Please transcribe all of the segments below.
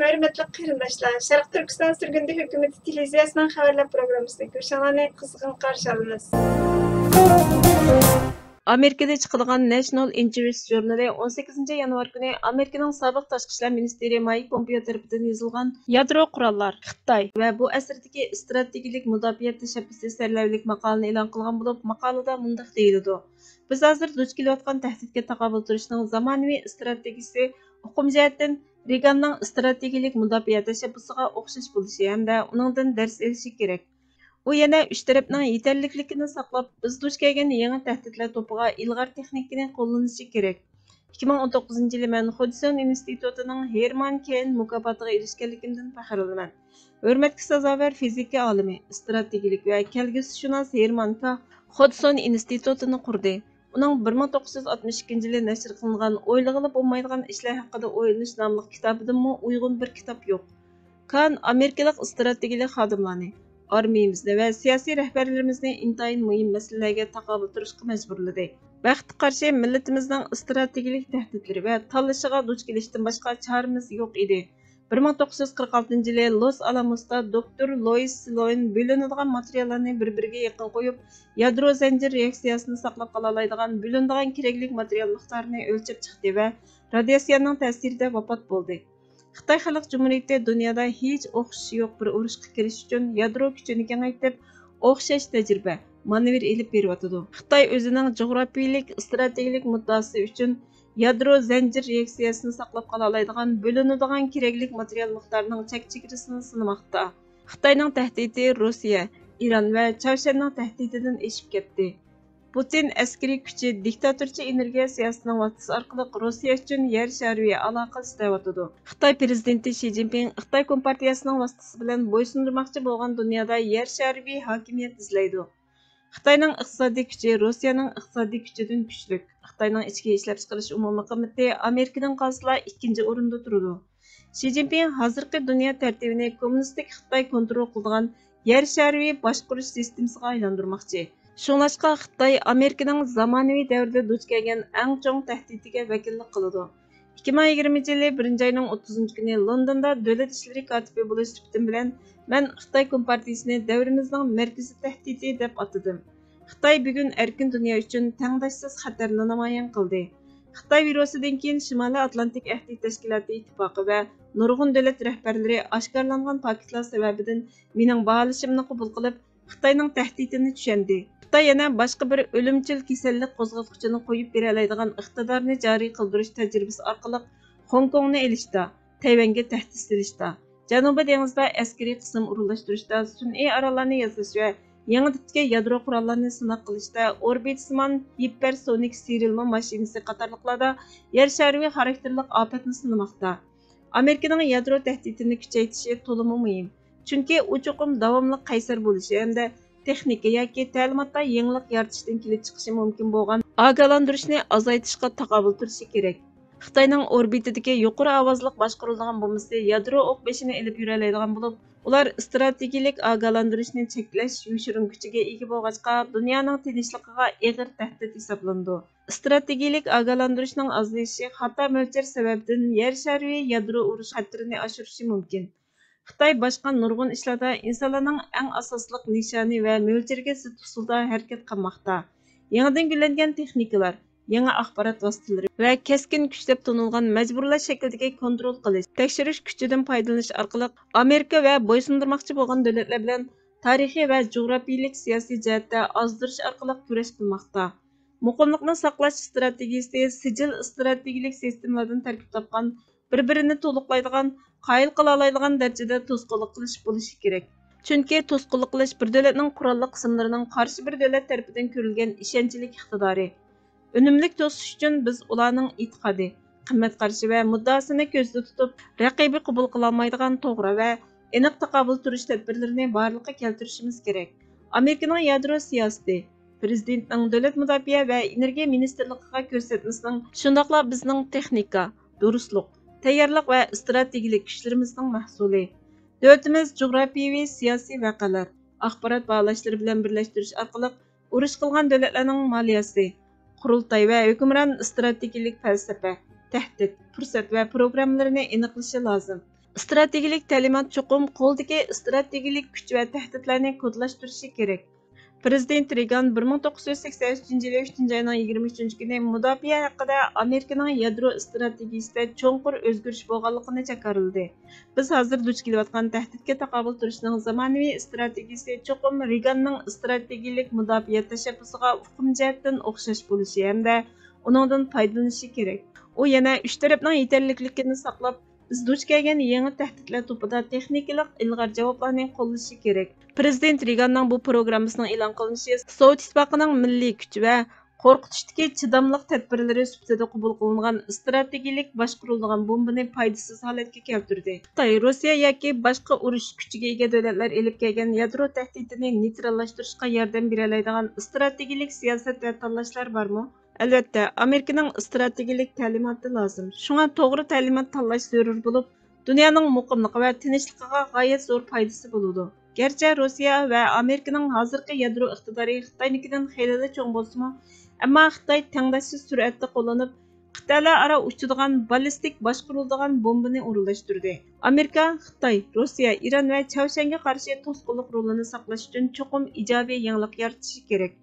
Hörmətli qarindaşlar, Şərq Türkistan Sürgündü Hökuməti televiziyasının xəbərlər proqramısını görüşənlərni qızğın qarşı alırız. Amerikada chiqadigan National Interest jurnali 18 yanvar kuni Amerikaning sobiq tashqi ishlar ministri Mike Pompeo tarafidan yozilgan yadro qurollar Xitoy va bu asrdagi strategik mudofaa tashabbusi sarlavhalik maqolani e'lon qilgan bo'lib, maqolada mundaq deyiladi. Biz hozir duch kelayotgan tahdidga taqobil turishning zamonaviy strategiyasi uqum jihatdan Reaganning strategik mudofaa tashabbusiga o'xshash bo'lishi hamda uningdan dars olishi kerak. U yana uch tarafning yetarliligini saqlab, biz duch kelgan yangi tahdidlar to'piga ilg'or texnikani qo'llanishi kerak. 2019-yili men Hudson institutining Herman Cain mukofotiga erishganligimdan faxrlanaman. Hurmatga sazovor fizika olimi, strategik va kelgusishunos Herman Cain Hudson institutini qurdi. Uning 1962-yili nashr qilingan o'ylag'ili bo'lmaydigan ishlar haqida o'ylanish nomli kitobidanmi uyg'un bir kitob yo'q. Cain amerikalik strategik xodimlarni, armiyamizni va siyosiy rahbarlarimizni intayin muhim masalalarga taqobil turishga majburladi. Vaqtga qarshi millatimizning strategik tahdidlari va tanlashiga duch kelishdan boshqa choramiz yo'q edi. 1946-yili Los Alamosda doktor Louis Sloan bo'linadigan materiallarni bir-biriga yaqin qo'yib, yadro zanjir reaksiyasini saqlab qola oladigan bo'linadigan kerakli material miqdorini o'lchab chiqdi va radiatsiyaning ta'sirida vafot bo'ldi. Xitoy Xalq Jumhuriyati dunyoda hech o'xshashi yo'q bir urushga kirish uchun yadro kuchini kengaytirib, o'xshash tajriba, manevr elib beryotidi. Xitoy o'zining jug'rafiyalik strategik muddaosi uchun yadro zanjir reaksiyasini saqlab qola oladigan bo'linadigan kerakli material miqdorining chek-chegarasini sinamoqda. Xitoyning tahdidi Rossiya, Iran va Chavshanning tahdididan eshib ketdi. Putin askariy kuchi diktatorcha energiya siyosatining vositasi orqali Rossiya uchun yer shariy aloqa istayotidi. Xitoy prezidenti Xi Jinping Xitoy kompartiyasining vositasi bilan bo'ysundirmoqchi bo'lgan dunyoda yer shariy hokimiyat izlaydi. Xitoyning iqtisodiy kuchi Rossiyaning iqtisodiy kuchidan kuchli. Xitoyning ichki ishlab chiqarish umumiy qiymati Amerikadan qolsa ikkinchi o'rinda turadi. Xi Jinping hozirgi dunyo tartibini kommunistik Xitoy kontrol qiladigan yer shariy boshqarish sistemasiga aylantirmoqchi. Shunlashqa Xitoy Amerikaning zamonaviy davrda duch kelgan eng chong tahdidiga vakillik qiladi. 2020-yili 1-oyning 30-kuni Londonda davlat ishlari kotibi bo'lish sifatim bilan men Xitoy kompartiyasini davrimizning markaziy tahdidi deb atadim. Xitoy bugun erkin dunyo uchun tengdoshsiz xatarni namoyon qildi. Xitoy virusidan keyin Shimoliy Atlantik ahdi tashkiloti ittifoqi va nurg'un davlat rahbarlari oshkorlangan paketlar sababidan mening baholashimni qabul qilib, Xitoyning tahdidini tushundi. Xitoy yana boshqa bir o'limchil kasallik qo'zg'atuvchini qo'yib bera oladigan iqtidorni joriy qildirish tajribasi orqali Hong Kongni elishda, Tayvanga tahdid solishda, Janubiy dengizda askariy qism o'rinlashtirishda, sun'iy orollarni yasash va yangi tipdagi yadro qurollarini sinab qilishda, orbitsimon hipersonik serilma mashinasi qatorliqlarda yer shariy xarakterli ofatni sinamoqda. Amerikaning yadro tahdidini kuchaytirishi to'liq muhim. Chunki u cho'qim davomli qaysar bo'lishi hamda texnika yoki ta'limotda yangilik yaratishdan kelib chiqishi mumkin bo'lgan ogohlantirishni azaytishga taqobil turishi kerak. Xitoyning orbitidagi yuqori ovozli boshqariladigan bombasi yadro o'q beshini ilib yura oladigan bo'lib, ular strategik ogohlantirishni cheklash yoshirin kuchiga ega bo'lg'achqa dunyoning tinchligiga og'ir tahdid hisoblandi. Strategik ogohlantirishning ozlishi xato mo'ljar sababidan yer shariy yadro urush xatirini oshirishi mumkin. Xitoy boshqa nurg'un ishlarda insonlarning eng asosli nishoni va mo'ljarga zid usulda harakat qilmoqda. Yangidan gullangan texnikalar, yangi axborot vositalari va keskin kuch deb tanilgan majburlash shaklidagi kontrol qilish, tekshirish kuchidan foydalanish orqali Amerika va bo'ysundirmoqchi bo'lgan davlatlar bilan tarixiy va jug'rafiylik siyosiy jihatda ozdirish orqali kurash qilmoqda. Muqimlikni saqlash strategiyasi sijil strategik sistemalardan tarkib topgan, bir-birini to'liqlaydigan, qoyil qila oladigan darajada to'sqinlik qilish bo'lishi kerak. Chunki to'sqinlik qilish bir davlatning qurolli qismlarining qarshi bir davlat tarafidan ko'rilgan ishonchlik iqtidori. Unumlik to'sish uchun biz ularning e'tiqodi, qimmat qarashi va muddaosini ko'zda tutib, raqibi qabul qila olmaydigan to'g'ri va aniq taqobil turish tadbirlarini borliqqa keltirishimiz kerak. Amerikaning yadro siyosati, prezidentning davlat mudofaa va energiya ministrligiga ko'rsatmasining, shundoqla bizning texnika, durustlik, tayyorlik va strategik kuchlarimizning mahsuli. Davlatimiz jug'rofiyaviy siyosiy voqealar, axborot bog'lashlari bilan birlashtirish orqali urush qilgan davlatlarning moliyasi, qurultoy va hukmron strategik falsafa, tahdid, fursat va programmalarini aniqlashi lozim. Strategilik ta'limot cho'qim qo'ldagi strategik kuch va tahdidlarni kodlashtirishi kerak. Prezident Reagan 1983 yili 3 oyning 23 kuni mudofaa haqida Amerikaning yadro strategiyasida cho'nqur o'zgarish bo'lganligini jakarladi. Biz hozir duch kelayotgan tahdidga taqobil turishning zamonaviy strategiyasi cho'qim Reaganning strategik mudofaa tashabbusiga uqum jihatdan o'xshash bo'lishi hamda uningdan foydalanishi kerak. U yana uch tarafning yetarliligini saqlab, biz duch kelgan yangi tahdidlar to'pida texnikalik ilg'or javoblarni qo'llashi kerak. Prezident Reaganning bu programmasining e'lon qilinishi Sovet ittifoqining milliy kuch va qo'rqitishdagi chidamliq tadbirlari sifatida qabul qilingan strategik boshqarilgan bombani foydasiz holatga keltirdi. Xitoy, Rossiya yoki boshqa urush kuchiga ega davlatlar elib kelgan yadro tahdidini neytrallashtirishga yordam bera oladigan strategik siyosat va tanlashlar bormi? Albatta, Amerikaning strategik ta'limoti lozim. Shunga to'g'ri ta'limot tanlash zarur bo'lib, dunyoning muqimligi va tinchligiga g'oyat zo'r foydasi bo'ladi. Gerçi Rossiya va Amerikaning hozirgi yadro iqtidori Xitoynikidan xeyli cho'ng bo'lsa-mu, ammo Xitoy tengdashsiz sur'atda qo'llanib, qit'alar aro uchadigan ballistik boshqariladigan bombani o'rinlashtirdi. Amerika, Xitoy, Rossiya, Iran va Chavshanga qarshi to'sqinlik rolini saqlash uchun cho'qim ijobiy yangilik yaratishi kerak.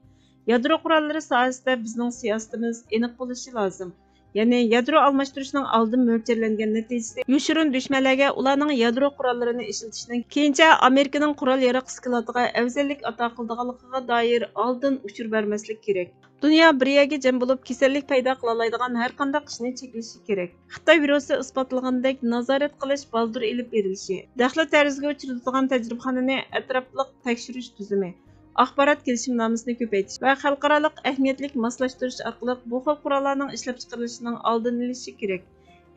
Yadro qurollari sohasida bizning siyosatimiz aniq bo'lishi lozim. Ya'ni yadro almashtirishning oldin mo'ljallangan natijasi yoshirin dushmanlarga ularning yadro qurollarini ishlatishning keyincha Amerikaning qurol-yarog' skladlariga afzallik ato qiladiganligiga doir oldin uchur bermaslik kerak. Dunyo bir yerga jam bo'lib, kasallik paydo qila oladigan har qanday ishni cheklashi kerak. Xitoy virusi isbotlagandek nazorat qilish baldur elib berilishi, daxli tarzga uchiradigan tajribaxonani atrofliq tekshirish tuzumi, axborot kelishimnomasini ko'paytirish va xalqaroliq ahamiyatlik moslashtirish orqali bu xil qurollarning ishlab chiqarilishining oldini olishi kerak.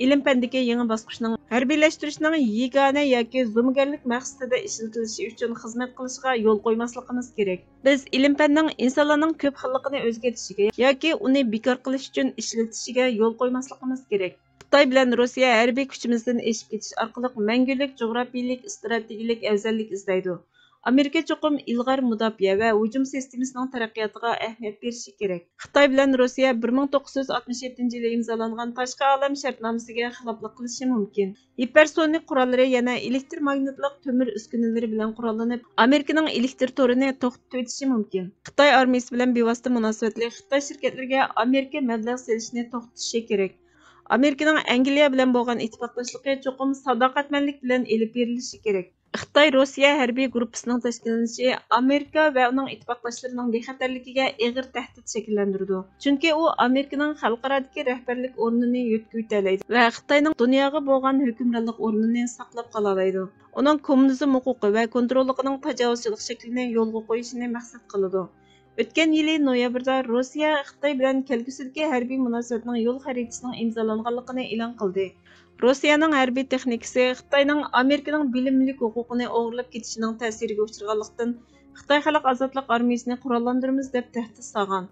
Ilm fandagi yangi bosqichning harbiylashtirishning yagona yoki zo'mgarlik maqsadida ishlatilishi uchun xizmat qilishiga yo'l qo'ymasligimiz kerak. Biz ilm fanning insonlarning ko'p xilligini o'zgartishiga yoki uni bekor qilish uchun ishlatishiga yo'l qo'ymasligimiz kerak. Xitoy bilan Rossiya harbiy kuchimizdan eshib ketish orqali mangulik jo'grafiyalik strategik afzallik izlaydi. Amerika cho'qim ilg'or mudofaa va hujum sistemasining taraqqiyotiga ahamiyat berishi kerak. Xitoy bilan Rossiya 1967 yili imzolangan tashqi olam shartnomasiga xiloflik qilishi mumkin. Hipersonik qurollari yana elektromagnitlik temir uskunalari bilan qurollanib, Amerikaning elektr torini to'xtatib o'tishi mumkin. Xitoy armiyasi bilan bevosita munosabatli Xitoy shirkatlariga Amerika mablag' selishni to'xtatishi kerak. Amerikaning Angliya bilan bo'lgan ittifoqdoshligi cho'qim sadoqatmanlik bilan elib berilishi kerak. Xitoy Rossiya harbiy guruhining tashkillanishi Amerika va uning ittifoqdoshlarining bexatarligiga og'ir tahdid shakllantirdi. Chunki u Amerikaning xalqarodagi rahbarlik o'rnini yo'tkalaydi va Xitoyning dunyoga bo'lgan hukmronlik o'rnini saqlab qola oladi. Uning kommunizm huquqi va kontrolligining tajovuzchilik shaklini yo'lga qo'yishini maqsad qiladi. O'tgan yili noyabrda Rossiya Xitoy bilan kelgusidagi harbiy munosabatning yo'l xaritasining imzolanganligini e'lon qildi. Rossiyaning harbiy texnikasi Xitoyning Amerikaning bilimlik huquqini o'g'irlab ketishining ta'siriga uchraganlikdan Xitoy xalq ozodlik armiyasini qurollantiramiz deb tahdid solgan.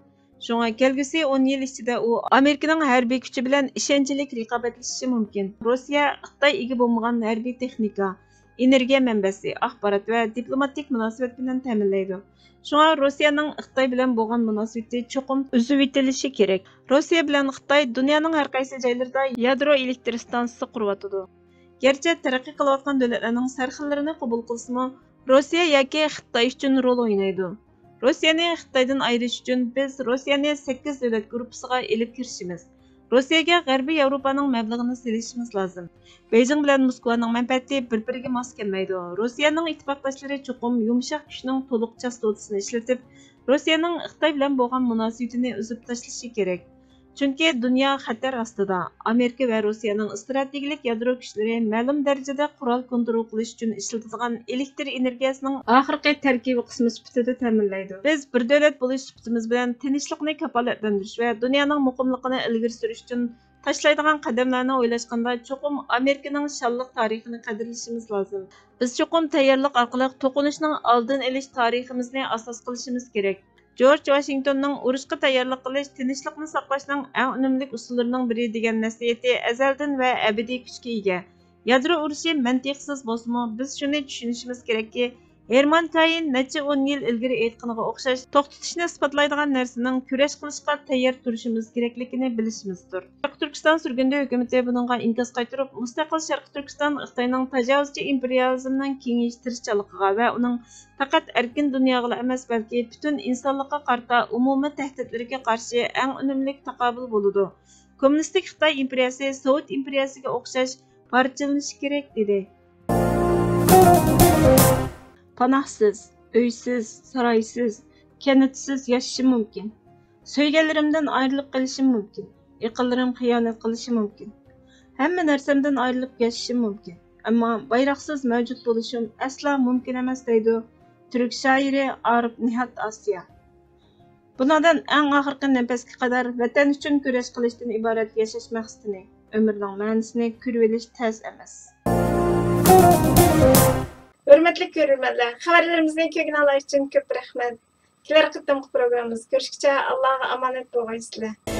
Shunga kelgusi 10 yil ichida u Amerikaning harbiy kuchi bilan ishonchli raqobatlashishi mumkin. Rossiya Xitoy ega bo'lmagan harbiy texnika, energiya manbasi, axborot va diplomatik munosabat bilan ta'minlaydi. Shunga Rossiyaning Xitoy bilan bo'lgan munosabati cho'qim uzib etilishi kerak. Rossiya bilan Xitoy dunyoning har qaysi joylarida yadro elektr stansiyasi quryotidi. Gerçi taraqqiy qilayotgan davlatlarning sarxilalarini qabul qilsa-mu, Rossiya yoki Xitoy uchun rol o'ynaydi. Rossiyani Xitoydan ayirish uchun biz Rossiyani 8 davlat guruhiga elib kirishimiz. Rossiyaga G'arbiy Yevropaning mablag'ini selishimiz lozim. Beijing bilan Moskvaning manfaati bir-biriga mos kelmaydi. Rossiyaning ittifoqdoshlari cho'qim yumshoq kuchning to'liq chastotasini ishlatib, Rossiyaning Xitoy bilan bo'lgan munosabatini uzib tashlashi kerak. Chunki dunyo xatar ostida. Amerika va Rossiyaning strategik yadro kuchlari ma'lum darajada qurol kontrol qilish uchun ishlatiladigan elektr energiyasining oxirgi tarkibiy qismi sifatida ta'minlaydi. Biz bir davlat bo'lish sifatimiz bilan tinchlikni kafolatlantirish va dunyoning muqimligini ilgari surish uchun tashlaydigan qadamlarni o'ylashganda cho'qim Amerikaning shonliq tarixini qadrlashimiz lozim. Biz cho'qim tayyorlik orqali to'qinishning oldini olish tariximizni asos qilishimiz kerak. George Washingtonning urushga tayyorlik qilish tinchlikni saqlashning eng unumli usullarining biri degan nasihati azaldan va abadiy kuchga ega. Yadro urushi mantiqsiz bo'lsa-mu, biz shuni tushunishimiz kerakki, Herman Cain necha 10 yil ilgari aytganiga o'xshash to'xtatishni isbotlaydigan narsaning kurash qilishga tayyor turishimiz kerakligini bilishimizdir. Sharq Turkiston surgundi hukumati buningga inkos qaytarib, mustaqil Sharq Turkiston Xitoyning tajovuzchi imperializmning kengayish tirishchiligiga va uning faqat erkin dunyoga emas, balki butun insonlikqa qarta umumiy tahditlariga qarshi eng unumli taqobil bo'ladi. Kommunistik Xitoy imperiyasi Sovet imperiyasiga o'xshash parchalanishi kerak dedi. Panohsiz, uysiz, saroysiz, kanatsiz yaşashim mumkin. So'yganlarimdan ayrilib qolishim mumkin. Yaqinlarim xiyonat qilishi mumkin. Hamma narsamdan ayrilib yashashim mumkin. Ammo bayroqsiz mavjud bo'lishim asla mumkin emas deydi Turk shoiri Arif Nihat Asya. Bundan eng oxirgi nafasga qadar vatan uchun kurash qilishdan iborat yashash maqsadini, umrning ma'nosini ko'rib olish tez emas. Hürmetli görürmenler, haberlerimizden kökünü Allah için köp rahmet. Kiler kıttım programımız. Görüşükçe Allah'a emanet olun sizler.